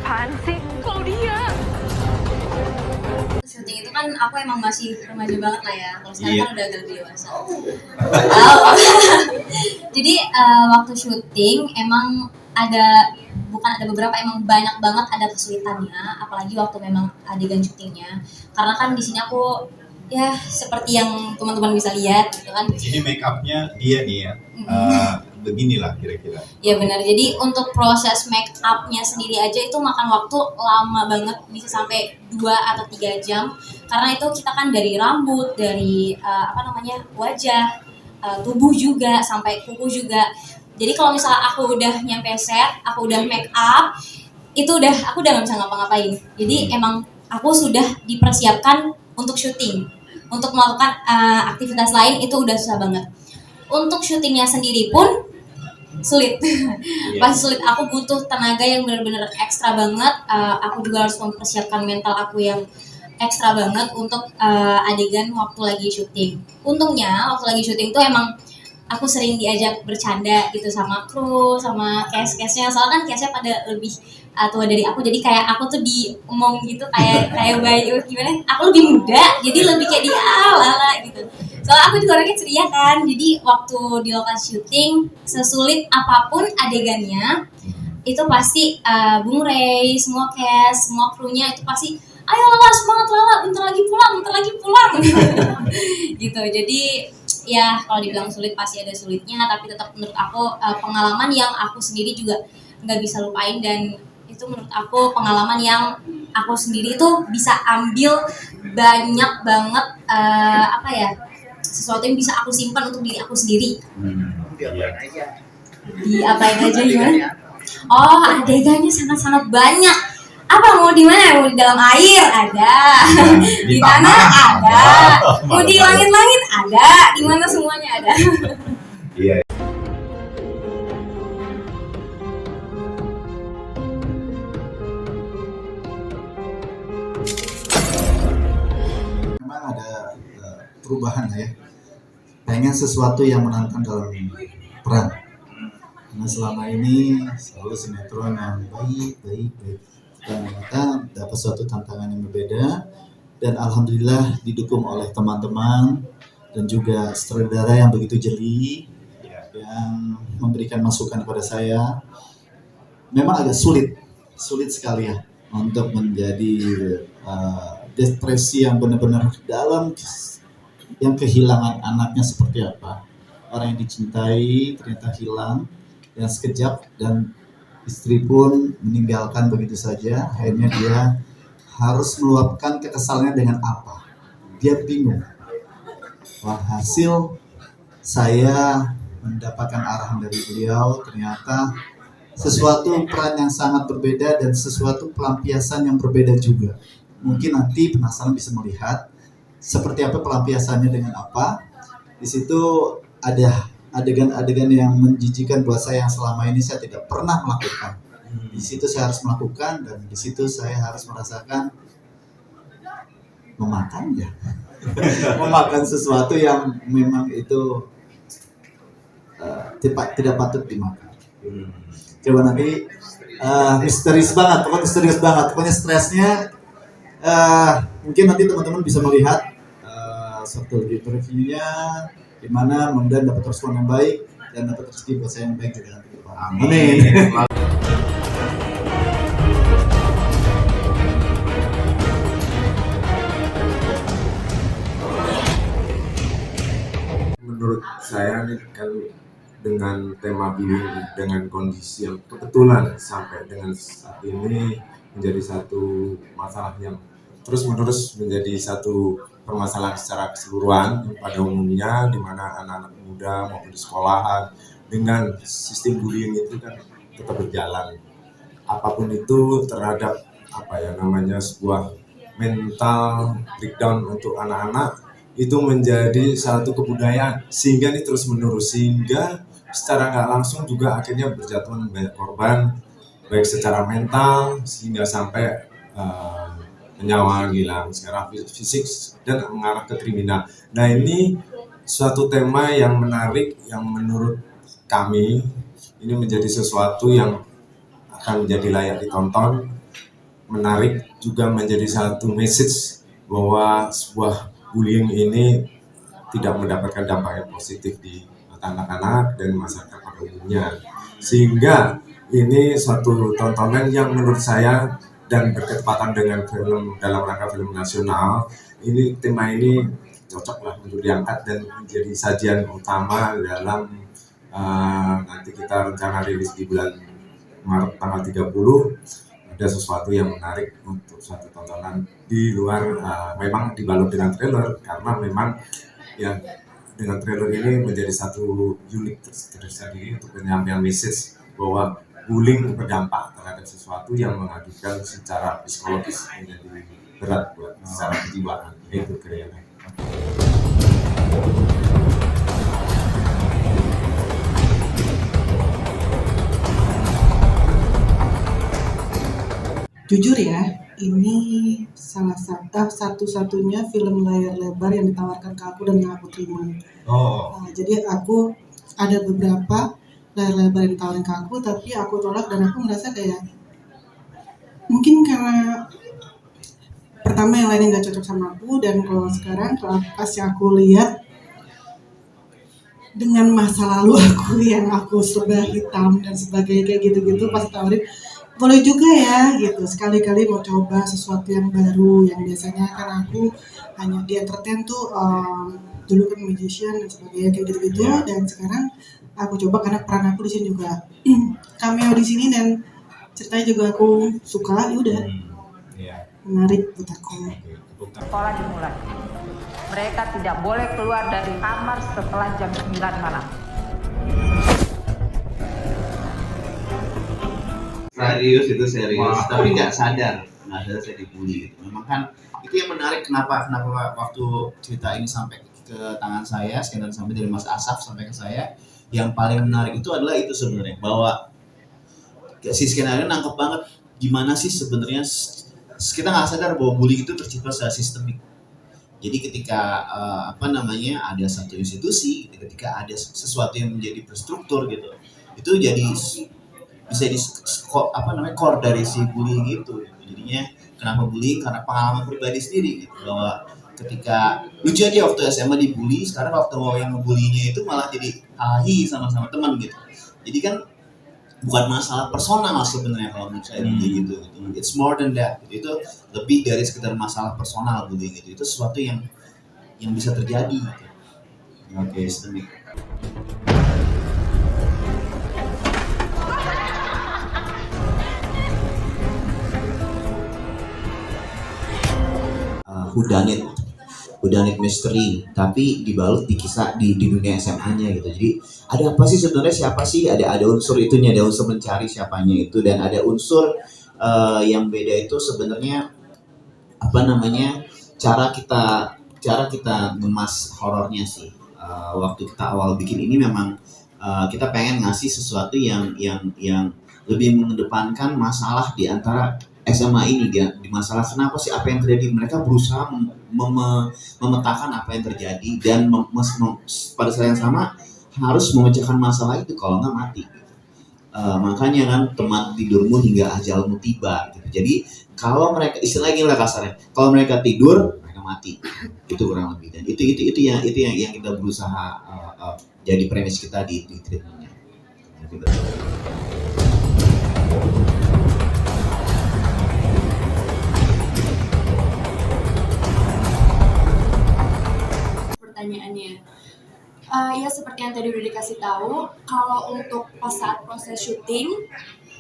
Apaan sih? Claudia. Syuting itu kan aku emang masih remaja banget lah ya. Kalau sekarang kan udah agak lebih dewasa. Jadi waktu syuting emang bukan ada beberapa, emang banyak banget ada kesulitannya, apalagi waktu memang adegan syutingnya. Karena kan di sini aku ya seperti yang teman-teman bisa lihat gitu kan. Ini make upnya dia nih ya. Beginilah kira-kira. Ya benar. Jadi untuk proses make upnya sendiri aja itu makan waktu lama banget, bisa sampai 2 atau 3 jam. Karena itu kita kan dari rambut, dari wajah, tubuh juga, sampai kuku juga. Jadi kalau misalnya aku udah nyampe set, aku udah make up, aku udah nggak bisa ngapa-ngapain. Jadi emang aku sudah dipersiapkan untuk syuting. Untuk melakukan aktivitas lain itu udah susah banget. Untuk syutingnya sendiri pun sulit. Pasti sulit. Aku butuh tenaga yang benar-benar ekstra banget. Aku juga harus mempersiapkan mental aku yang ekstra banget untuk adegan waktu lagi syuting. Untungnya waktu lagi syuting tuh emang aku sering diajak bercanda gitu sama kru, sama cast-castnya. Soalnya kan castnya pada lebih tua dari aku, jadi kayak aku tuh diomong gitu kayak bayi gimana? Aku lebih muda, jadi lebih kayak lala gitu. Soalnya aku juga orangnya ceria kan, jadi waktu di lokasi syuting sesulit apapun adegannya, itu pasti Bung Ray, semua cast, semua krunya itu pasti ayo Lala, semangat Lala, bentar lagi pulang gitu. Jadi ya kalau dibilang sulit pasti ada sulitnya, tapi tetap menurut aku pengalaman yang aku sendiri juga nggak bisa lupain, dan itu menurut aku pengalaman yang aku sendiri tuh bisa ambil banyak banget sesuatu yang bisa aku simpan untuk diri aku sendiri. Diapain aja gimana? Oh, adegannya sangat-sangat banyak. Apa mau di mana? Mau di dalam air ada, di tanah ada, mau di langit-langit ada, di mana semuanya ada. Iya. Memang ada perubahan ya. Pengen sesuatu yang menantang dalam peran. Karena selama ini selalu sinetron yang baik. Dan ternyata dapat suatu tantangan yang berbeda, dan alhamdulillah didukung oleh teman-teman dan juga sutradara yang begitu jeli yang memberikan masukan kepada saya. Memang agak sulit sekali ya untuk menjadi depresi yang benar-benar dalam, yang kehilangan anaknya seperti apa, orang yang dicintai ternyata hilang dan sekejap, dan istri pun meninggalkan begitu saja. Akhirnya dia harus meluapkan kekesalannya dengan apa? Dia bingung. Hasil saya mendapatkan arahan dari beliau, ternyata sesuatu peran yang sangat berbeda dan sesuatu pelampiasan yang berbeda juga. Mungkin nanti penasaran bisa melihat seperti apa pelampiasannya dengan apa. Di situ ada adegan-adegan yang menjijikan buat saya yang selama ini saya tidak pernah melakukan. Di situ saya harus melakukan, dan di situ saya harus merasakan memakannya. Memakan sesuatu yang memang itu tidak patut dimakan. Coba nanti misterius banget, pokoknya stresnya mungkin nanti teman-teman bisa melihat satu reviewnya, di mana mudah-mudahan dapat respon yang baik dan dapat rezeki buat saya yang baik juga nanti ke depan. Amin. Menurut saya nih kan, dengan tema bullying, dengan kondisi yang kebetulan sampai dengan saat ini menjadi satu masalah yang terus-menerus menjadi satu permasalahan secara keseluruhan pada umumnya, di mana anak-anak muda maupun di sekolahan dengan sistem bullying itu kan tetap berjalan. Apapun itu terhadap sebuah mental breakdown untuk anak-anak itu menjadi satu kebudayaan, sehingga ini terus menerus, sehingga secara nggak langsung juga akhirnya berjatuhan banyak korban, baik secara mental sehingga sampai nyawa hilang, secara fisik dan mengarah ke kriminal. Nah, ini suatu tema yang menarik, yang menurut kami ini menjadi sesuatu yang akan menjadi layak ditonton menarik, juga menjadi satu message bahwa sebuah bullying ini tidak mendapatkan dampak yang positif di anak-anak dan masyarakat pada umumnya. Sehingga ini suatu tontonan yang menurut saya dan berketepatan dengan film dalam rangka film nasional, ini tema ini cocok lah untuk diangkat dan menjadi sajian utama dalam nanti kita rencana rilis di bulan Maret tanggal 30. Ada sesuatu yang menarik untuk suatu tontonan di luar memang dibalut dengan trailer, karena memang ya dengan trailer ini menjadi satu unik tersendiri untuk penyampaian message bahwa bullying berdampak terhadap sesuatu yang mengakibatkan secara psikologis menjadi berat buat secara kejiwaan. Itu kira-kira. Jujur ya, ini satu-satunya film layar lebar yang ditawarkan ke aku dan yang aku terima. Oh, Jadi aku ada beberapa layar lebar yang ditawarin ke aku, tapi aku tolak dan aku merasa kayak mungkin karena pertama yang lainnya nggak cocok sama aku, dan kalau sekarang pas yang aku lihat dengan masa lalu aku yang aku serba hitam dan sebagainya kayak gitu-gitu, pas tawarin boleh juga ya gitu, sekali-kali mau coba sesuatu yang baru, yang biasanya kan aku hanya di entertain tuh dulu kan magician dan sebagainya kayak gitu-gitu. Iya. Dan sekarang aku coba karena peran aku di sini juga cameo di sini dan ceritanya juga aku suka, ya udah iya. menarik buat aku. Oke, tepuk tangan. Sekolah dimulai. Mereka tidak boleh keluar dari kamar setelah jam 9 malam. Serius, itu serius, Wah. tapi nggak sadar saya dibully gitu. Memang kan itu yang menarik, kenapa waktu cerita ini sampai ke tangan saya, skenario sampai dari Mas Asaf sampai ke saya, yang paling menarik itu adalah itu sebenarnya, bahwa si skenario nangkep banget gimana sih sebenarnya kita nggak sadar bahwa bullying itu tercipta secara sistemik. Jadi ketika ada satu institusi, ketika ada sesuatu yang menjadi terstruktur gitu, itu jadi bisa di core dari si bullying itu. Jadinya kenapa bullying? Karena pengalaman pribadi sendiri gitu, bahwa ketika lucu aja waktu SMA dibully, sekarang waktu yang ngebullyingnya itu malah jadi hahi sama-sama teman gitu. Jadi kan bukan masalah personal sebenarnya kalau menurut saya bullying gitu. It's more than that. Itu lebih dari sekedar masalah personal bullying itu. Itu sesuatu yang bisa terjadi gitu. Oke, sistemik. Whodunit misteri, tapi dibalut di kisah di dunia SMA-nya gitu. Jadi ada apa sih sebenarnya, siapa sih? Ada unsur itunya, ada unsur mencari siapanya itu, dan ada unsur yang beda itu sebenarnya cara kita ngemas horornya sih. Waktu kita awal bikin ini memang kita pengen ngasih sesuatu yang lebih mengedepankan masalah di antara SMA ini, di masalah kenapa sih, apa yang terjadi. Mereka berusaha memetakan apa yang terjadi dan pada saat yang sama harus memecahkan masalah itu, kalau nggak mati. Makanya kan teman tidurmu hingga ajalmu tiba gitu. Jadi kalau mereka, istilahnya lah kasarnya, kalau mereka tidur mereka mati, itu kurang lebih. Dan itu yang kita berusaha jadi premis kita di treatmentnya gitu. Pertanyaannya, ya seperti yang tadi udah dikasih tahu, kalau untuk pas saat proses syuting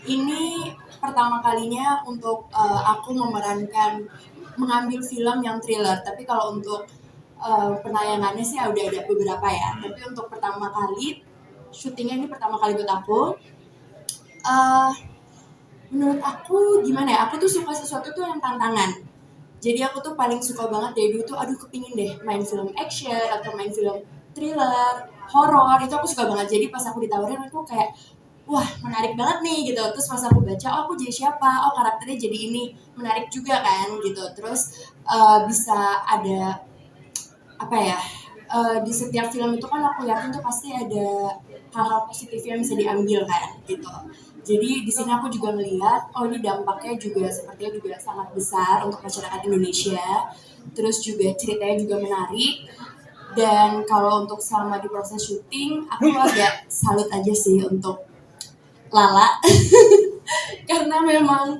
ini pertama kalinya untuk aku mengambil film yang thriller. Tapi kalau untuk penayangannya sih udah ada beberapa ya. Tapi untuk pertama kali syutingnya ini pertama kali buat aku. Menurut aku gimana ya? Aku tuh suka sesuatu tuh yang tantangan. Jadi aku tuh paling suka banget dari dulu tuh, kepingin deh main film action atau main film thriller, horor, itu aku suka banget. Jadi pas aku ditawarin aku kayak, wah menarik banget nih gitu. Terus pas aku baca, oh aku jadi siapa, oh karakternya jadi ini, menarik juga kan gitu. Terus bisa ada di setiap film itu kan aku yakin tuh pasti ada hal-hal positif yang bisa diambil kan gitu. Jadi di sini aku juga melihat, oh ini dampaknya juga sepertinya juga sangat besar untuk masyarakat Indonesia. Terus juga ceritanya juga menarik. Dan kalau untuk selama di proses syuting, aku agak salut aja sih untuk Lala. Karena memang,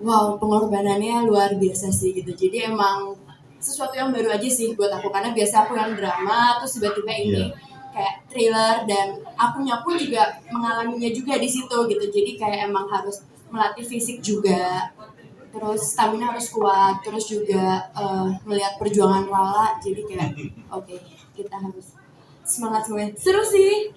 wow, pengorbanannya luar biasa sih gitu. Jadi emang sesuatu yang baru aja sih buat aku. Karena biasa aku yang drama, terus tiba-tiba ini kayak thriller, dan akunya pun juga mengalaminya juga di situ gitu. Jadi kayak emang harus melatih fisik juga, terus stamina harus kuat, terus juga melihat perjuangan Lala. Jadi kayak oke, kita harus semangat semuanya. Seru sih.